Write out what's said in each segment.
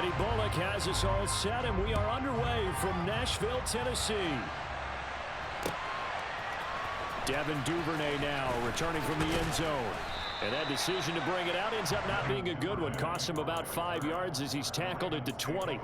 Eddie Bullock has us all set, and we are underway from Nashville, Tennessee. Devin Duvernay now returning from the end zone. And that decision to bring it out ends up not being a good one. Cost him about 5 yards as he's tackled at the 20.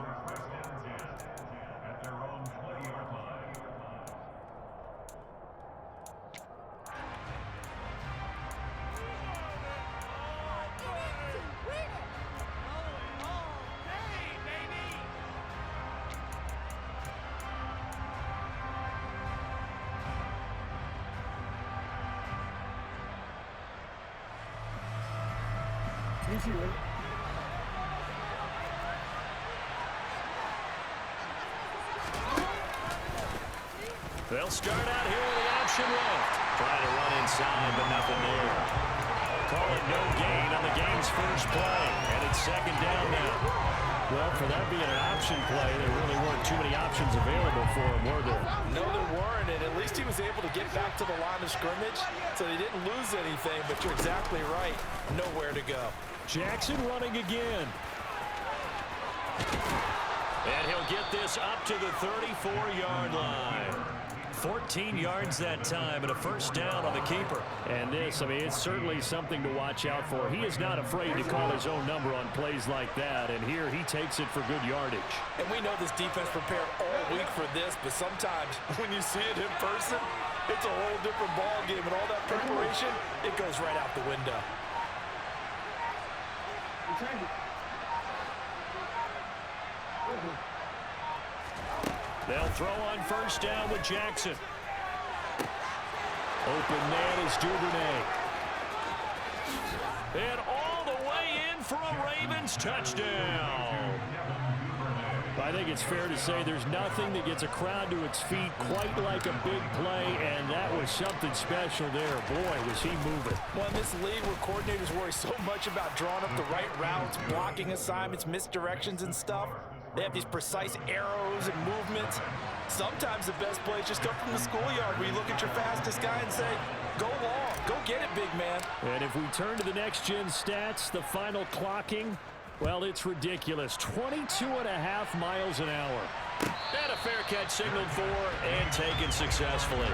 They'll start out here with the option left. Trying to run inside, but nothing there. Call it no gain on the game's first play. And it's second down now. Well, for that being an option play, there really weren't too many options available for him, were there? No, there weren't, and at least he was able to get back to the line of scrimmage, so he didn't lose anything, but you're exactly right. Nowhere to go. Jackson running again. And he'll get this up to the 34-yard line. 14 yards that time and a first down on the keeper. And this, I mean, it's certainly something to watch out for. He is not afraid to call his own number on plays like that, and here he takes it for good yardage. And we know this defense prepared all week for this, but sometimes when you see it in person, it's a whole different ball game, and all that preparation, it goes right out the window. They'll throw on first down with Jackson. Open man is Duvernay. And all the way in for a Ravens touchdown. I think it's fair to say there's nothing that gets a crowd to its feet quite like a big play, and that was something special there. Boy, was he moving. Well, in this league where coordinators worry so much about drawing up the right routes, blocking assignments, misdirections and stuff, they have these precise arrows and movements. Sometimes the best plays just come from the schoolyard where you look at your fastest guy and say, go long, go get it, big man. And if we turn to the next-gen stats, the final clocking, well, it's ridiculous. 22.5 miles an hour. And a fair catch signaled for and taken successfully.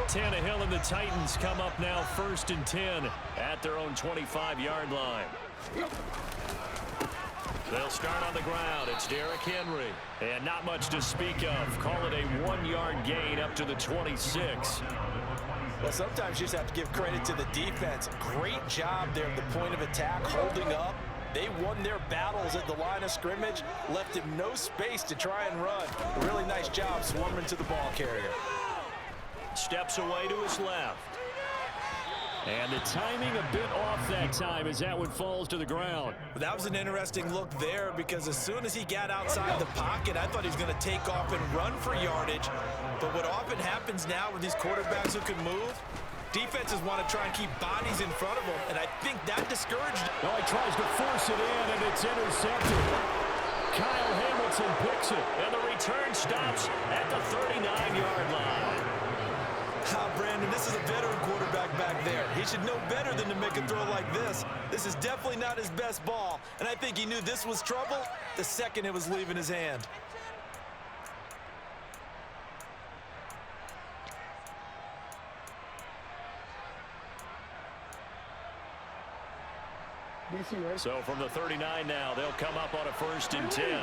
Tannehill and the Titans come up now 1st and 10 at their own 25-yard line. They'll start on the ground. It's Derrick Henry. And not much to speak of. Call it a 1-yard gain up to the 26. Well, sometimes you just have to give credit to the defense. Great job there at the point of attack, holding up. They won their battles at the line of scrimmage, left him no space to try and run. A really nice job swarming to the ball carrier. Steps away to his left. And the timing a bit off that time as that one falls to the ground. That was an interesting look there because as soon as he got outside the pocket, I thought he was going to take off and run for yardage. But what often happens now with these quarterbacks who can move, defenses want to try and keep bodies in front of them, and I think that discouraged him. Oh, he tries to force it in, and it's intercepted. Kyle Hamilton picks it, and the return stops at the 39-yard line. Brandon, this is a veteran quarterback back there. He should know better than to make a throw like this. This is definitely not his best ball, and I think he knew this was trouble the second it was leaving his hand. So from the 39 now, they'll come up on a 1st and 10.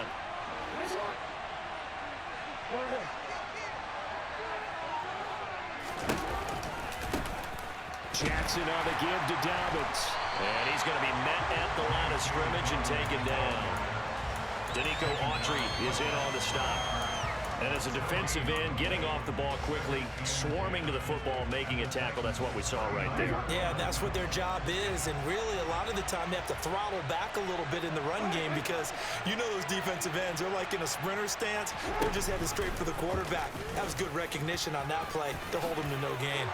Jackson on the give to Dobbins. And he's going to be met at the line of scrimmage and taken down. Danico Autry is in on the stop. And as a defensive end, getting off the ball quickly, swarming to the football, making a tackle, that's what we saw right there. Yeah, that's what their job is. And really, a lot of the time, they have to throttle back a little bit in the run game because you know those defensive ends, they're like in a sprinter stance. They're just headed straight for the quarterback. That was good recognition on that play to hold him to no gain.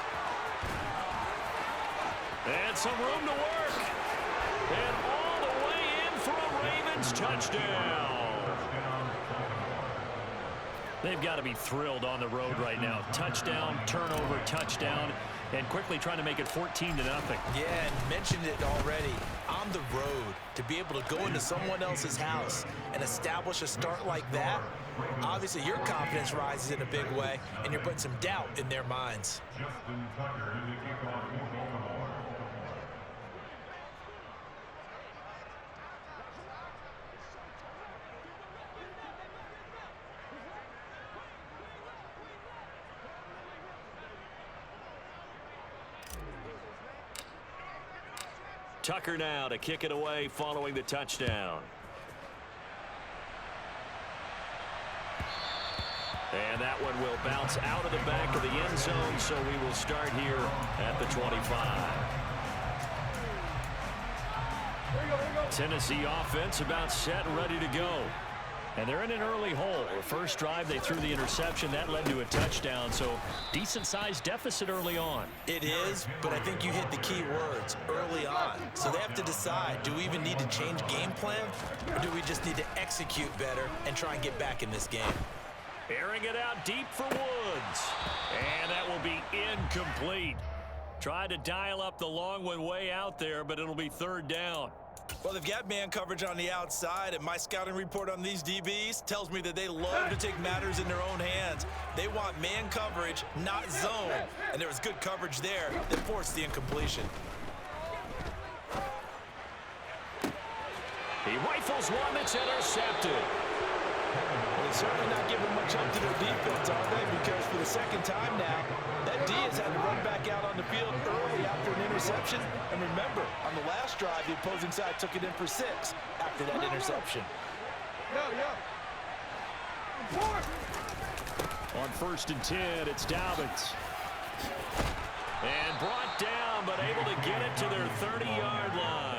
And some room to work. And all the way in for Ravens touchdown. They've got to be thrilled on the road right now. Touchdown, turnover, touchdown, and quickly trying to make it 14-0. Yeah, and mentioned it already. On the road, to be able to go into someone else's house and establish a start like that, obviously your confidence rises in a big way, and you're putting some doubt in their minds. Tucker now to kick it away following the touchdown. And that one will bounce out of the back of the end zone, so we will start here at the 25. Tennessee offense about set and ready to go. And they're in an early hole. First drive, they threw the interception. That led to a touchdown, so decent-sized deficit early on. It is, but I think you hit the key words, early on. So they have to decide, do we even need to change game plan, or do we just need to execute better and try and get back in this game? Airing it out deep for Woods. And that will be incomplete. Tried to dial up the long one way out there, but it'll be third down. Well, they've got man coverage on the outside, and my scouting report on these DBs tells me that they love to take matters in their own hands. They want man coverage, not zone. And there was good coverage there that forced the incompletion. He rifles one that's intercepted. Well, they're certainly not giving much up to their defense, are they? Because for the second time now, that D has had to run back out on the field early after an interception. And remember, on the last drive, the opposing side took it in for 6 after that interception. On 1st and 10, it's Dobbins. And brought down, but able to get it to their 30-yard line.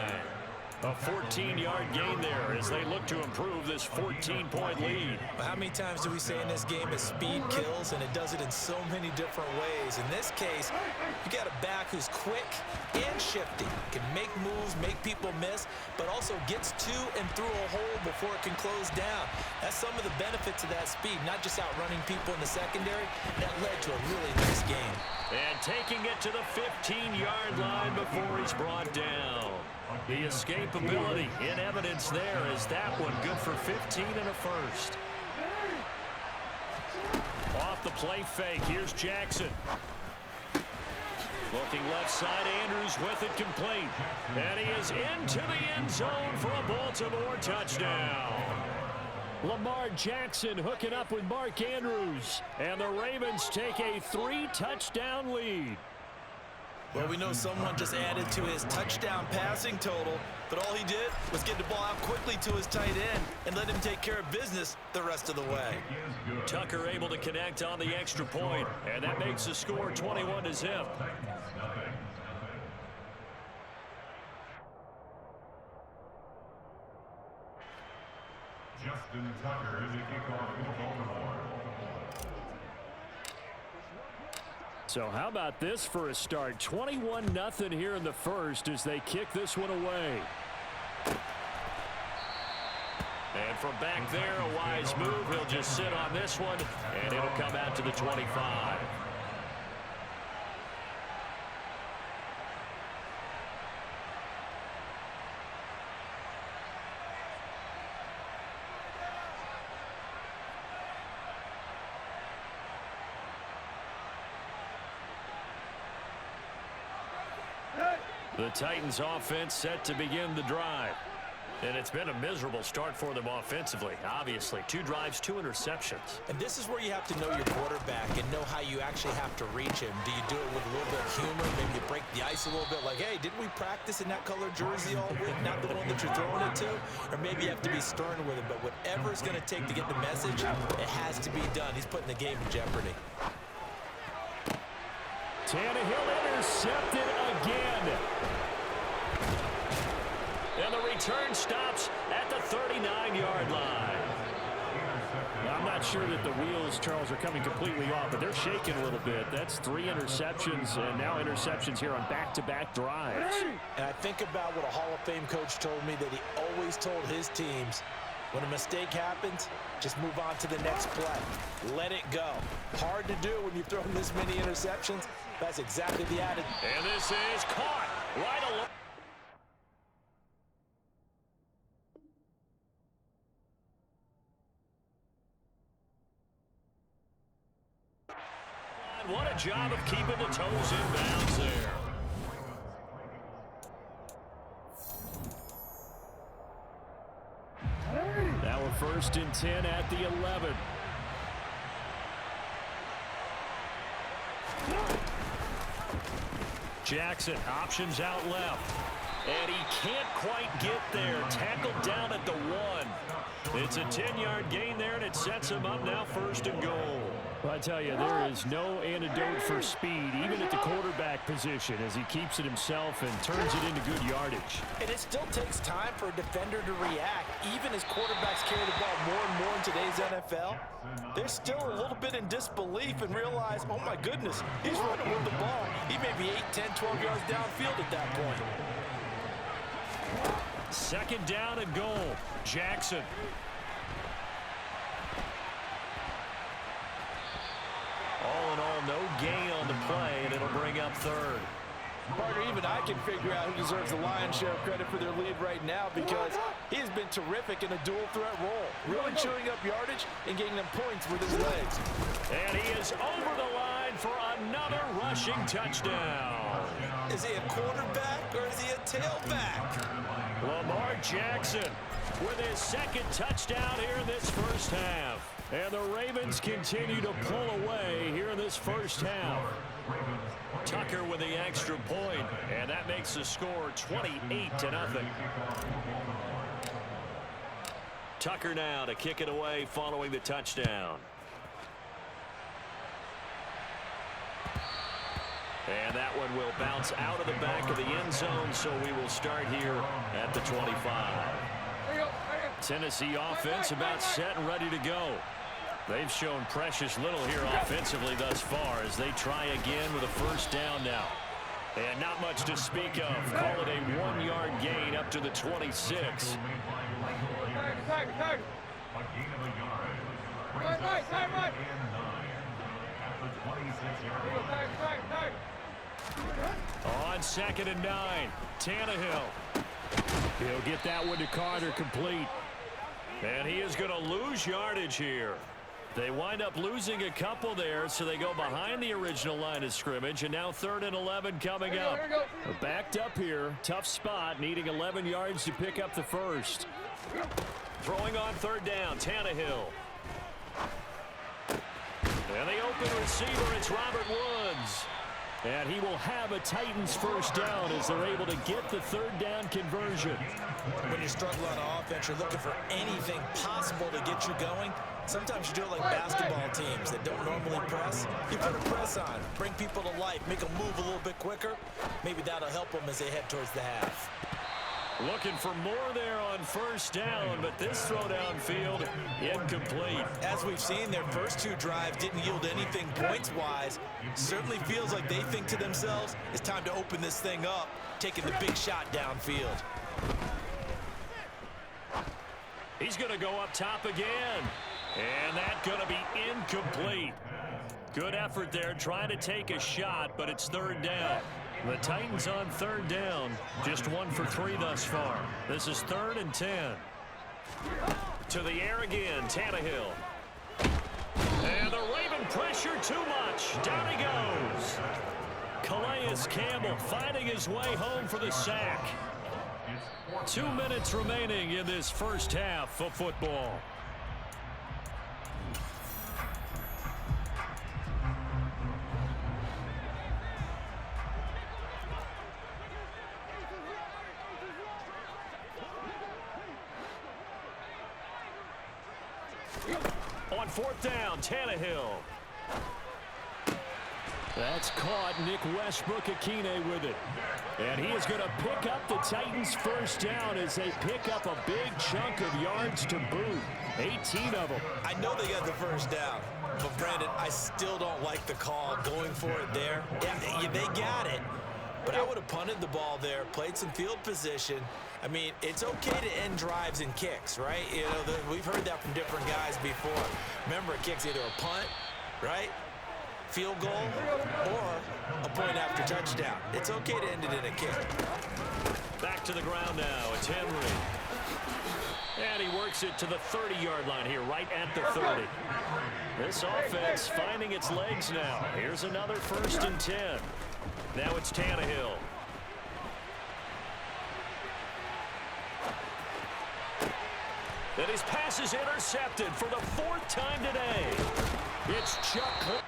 A 14-yard gain there as they look to improve this 14-point lead. But how many times do we say in this game that speed kills, and it does it in so many different ways? In this case, you got a back who's quick and shifty, can make moves, make people miss, but also gets to and through a hole before it can close down. That's some of the benefits of that speed, not just outrunning people in the secondary. That led to a really nice game. And taking it to the 15-yard line before he's brought down. The escapability in evidence there is that one good for 15 and a first. Off the play fake, here's Jackson. Looking left side, Andrews with it complete. And he is into the end zone for a Baltimore touchdown. Lamar Jackson hooking up with Mark Andrews. And the Ravens take a 3-touchdown lead. Well, we know someone just added to his touchdown passing total, but all he did was get the ball out quickly to his tight end and let him take care of business the rest of the way. Tucker able to connect on the extra point, and that makes the score 21-0. Justin Tucker is a kickoff for Baltimore. So how about this for a start? 21-0 here in the first as they kick this one away. And from back there, a wise move. He'll just sit on this one, and it'll come out to the 25. The Titans offense set to begin the drive. And it's been a miserable start for them offensively, obviously. 2 drives, 2 interceptions. And this is where you have to know your quarterback and know how you actually have to reach him. Do you do it with a little bit of humor? Maybe you break the ice a little bit like, hey, didn't we practice in that color jersey all week? Not the one that you're throwing it to? Or maybe you have to be stern with him. But whatever it's going to take to get the message, it has to be done. He's putting the game in jeopardy. Tannehill intercepted again. And the return stops at the 39-yard line. I'm not not sure that the wheels, Charles, are coming completely off, but they're shaking a little bit. That's 3 interceptions, and now interceptions here on back-to-back drives. And I think about what a Hall of Fame coach told me, that he always told his teams, when a mistake happens, just move on to the next play. Let it go. Hard to do when you've thrown this many interceptions. That's exactly the attitude. And this is caught right along. What a job of keeping the toes in bounds there. Now a 1st and 10 at the 11. Jackson options out left. And he can't quite get there. Tackled down at the 1. It's a 10-yard gain there, and it sets him up now 1st and goal. Well, I tell you, there is no antidote for speed, even at the quarterback position, as he keeps it himself and turns it into good yardage. And it still takes time for a defender to react. Even as quarterbacks carry the ball more and more in today's NFL, they're still a little bit in disbelief and realize, oh my goodness, he's running with the ball. He may be 8, 10, 12 yards downfield at that point. 2nd down and goal. Jackson. All in all, no gain on the play, and it'll bring up 3rd. Partner, even I can figure out who deserves the lion's share of credit for their lead right now, because he has been terrific in a dual threat role, really chewing up yardage and getting them points with his legs. And he is over the line for another rushing touchdown. Is he a quarterback or is he a tailback? Lamar Jackson with his 2nd touchdown here in this 1st half. And the Ravens continue to pull away here in this 1st half. Tucker with the extra point, and that makes the score 28-0. Tucker now to kick it away following the touchdown. And that one will bounce out of the back of the end zone, so we will start here at the 25. Tennessee offense about set and ready to go. They've shown precious little here offensively thus far as they try again with a 1st down now. And not much to speak of. Call it a 1-yard gain up to the 26. On 2nd and 9, Tannehill. He'll get that one to Carter complete. And he is going to lose yardage here. They wind up losing a couple there, so they go behind the original line of scrimmage, and now 3rd and 11 coming up. We're backed up here. Tough spot, needing 11 yards to pick up the 1st. Throwing on 3rd down, Tannehill. And the open receiver, it's Robert Woods. And he will have a Titans 1st down as they're able to get the 3rd down conversion. When you struggle on offense, you're looking for anything possible to get you going. Sometimes you do it like basketball teams that don't normally press. You put a press on, bring people to life, make them move a little bit quicker. Maybe that'll help them as they head towards the half. Looking for more there on 1st down, but this throw downfield incomplete. As we've seen, their first 2 drives didn't yield anything points-wise. Certainly feels like they think to themselves, it's time to open this thing up, taking the big shot downfield. He's going to go up top again. And that's going to be incomplete. Good effort there, trying to take a shot, but it's 3rd down. The Titans on 3rd down, just 1 for 3 thus far. This is 3rd and 10. To the air again, Tannehill. And the Raven pressure too much. Down he goes. Calais Campbell finding his way home for the sack. 2 minutes remaining in this 1st half of football. On 4th down, Tannehill. That's caught. Nick Westbrook-Akine with it. And he is going to pick up the Titans' first down as they pick up a big chunk of yards to boot. 18 of them. I know they got the first down, but Brandon, I still don't like the call going for it there. Yeah, they got it, but I would have punted the ball there, played some field position. I mean, it's okay to end drives and kicks, right? You know, we've heard that from different guys before. Remember, a kick's either a punt, right? Field goal, or a point after touchdown. It's okay to end it in a kick. Back to the ground now. It's Henry. And he works it to the 30-yard line here, right at the 30. This offense finding its legs now. Here's another 1st and 10. Now it's Tannehill. And his pass is intercepted for the 4th time today. It's Chuck.